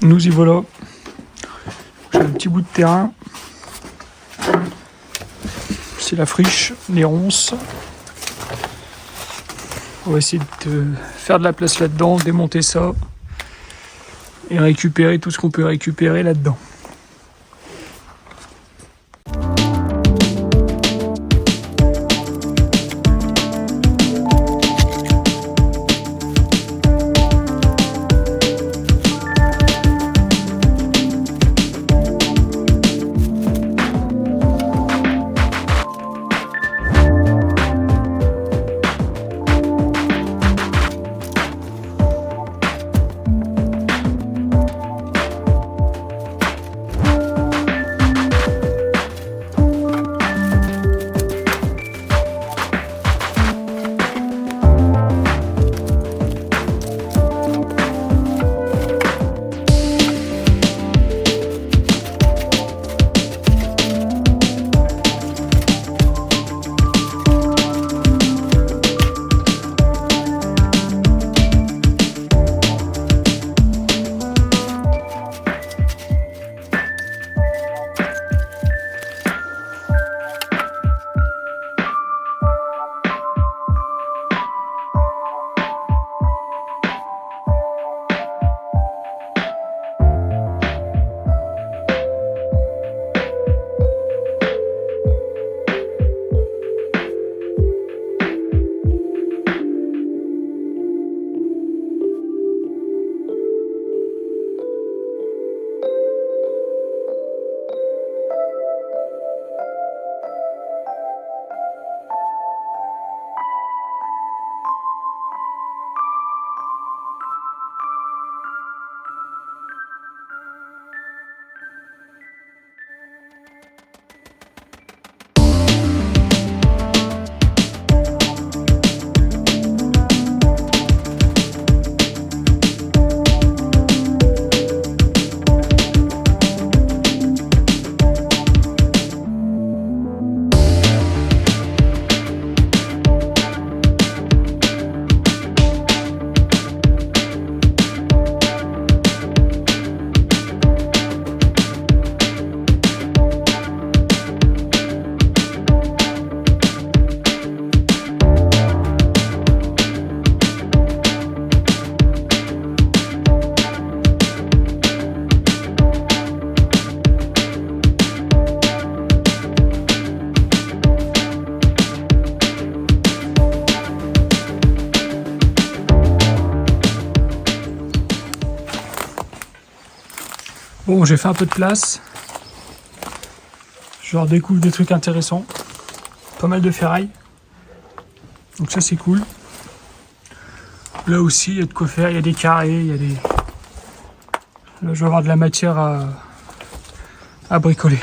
Nous y voilà. J'ai un petit bout de terrain. C'est la friche, les ronces. On va essayer de faire de la place là-dedans, démonter ça et récupérer tout ce qu'on peut récupérer là-dedans. Bon, j'ai fait un peu de place. Je redécouvre des trucs intéressants. Pas mal de ferraille. Donc ça c'est cool. Là aussi, il y a de quoi faire. Il y a des carrés, il y a des... Là, je vais avoir de la matière à bricoler.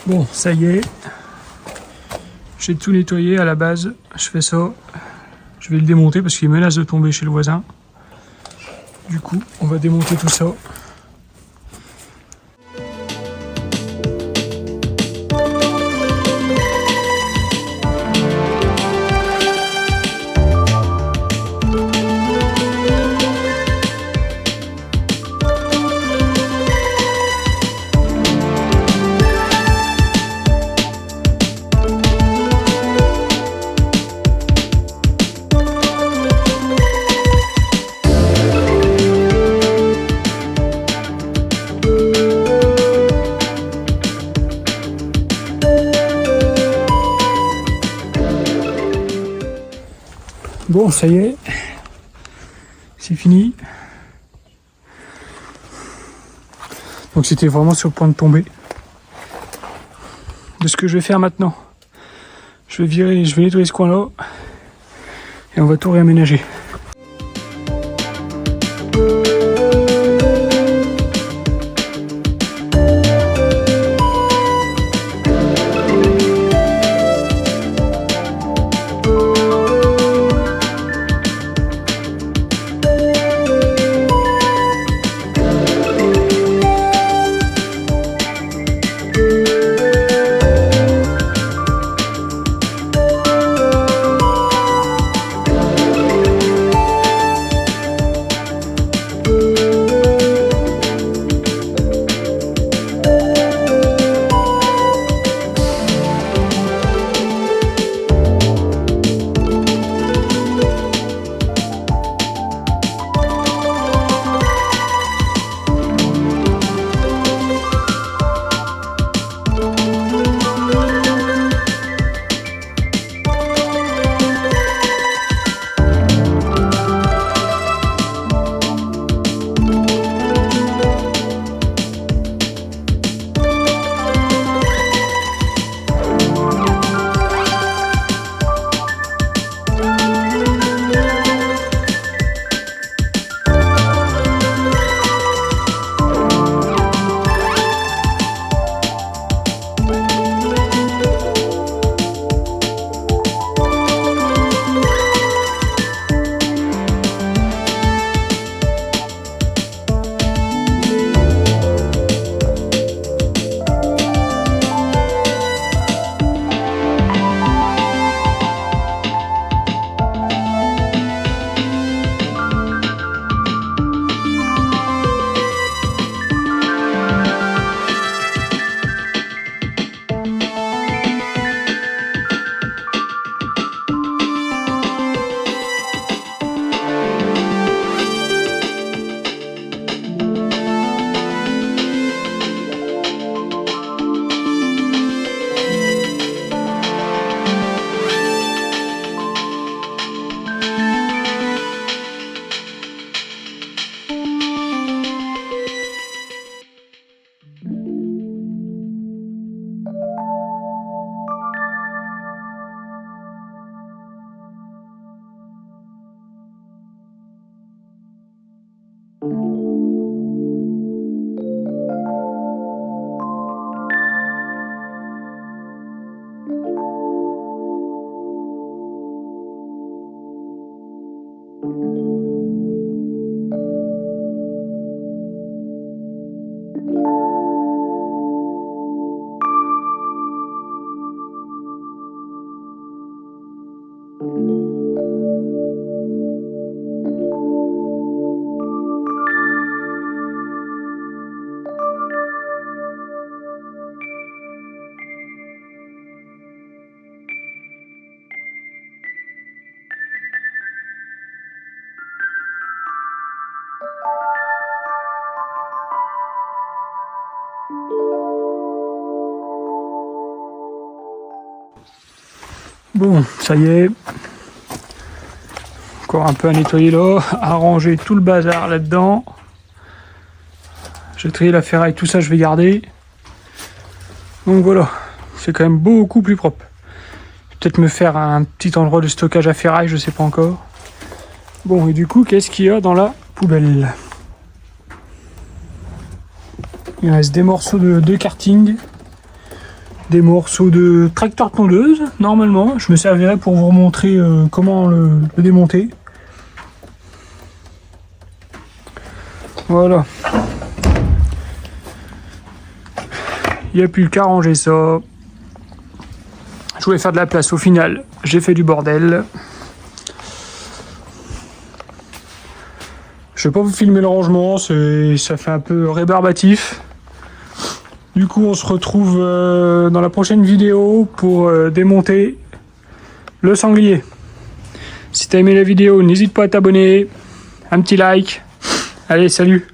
Bon, ça y est. J'ai tout nettoyé à la base. Je fais ça. Je vais le démonter parce qu'il menace de tomber chez le voisin. Du coup, on va démonter tout ça. Bon, ça y est, c'est fini. Donc c'était vraiment sur le point de tomber. De ce que je vais faire maintenant, je vais nettoyer ce coin-là et on va tout réaménager. Bon, ça y est. Encore un peu à nettoyer là, à ranger tout le bazar là-dedans. J'ai trié la ferraille, tout ça je vais garder. Donc voilà, c'est quand même beaucoup plus propre. Peut-être me faire un petit endroit de stockage à ferraille, je sais pas encore. Bon, et du coup, qu'est-ce qu'il y a dans la poubelle? Il reste des morceaux de karting. des morceaux de tracteur tondeuse. Normalement, je me servirai pour vous montrer comment le démonter. Voilà. Il n'y a plus qu'à ranger ça. Je voulais faire de la place, au final, j'ai fait du bordel. Je vais pas vous filmer le rangement, ça fait un peu rébarbatif. Du coup, on se retrouve dans la prochaine vidéo pour démonter le sanglier. Si t'as aimé la vidéo, n'hésite pas à t'abonner, un petit like. Allez, salut!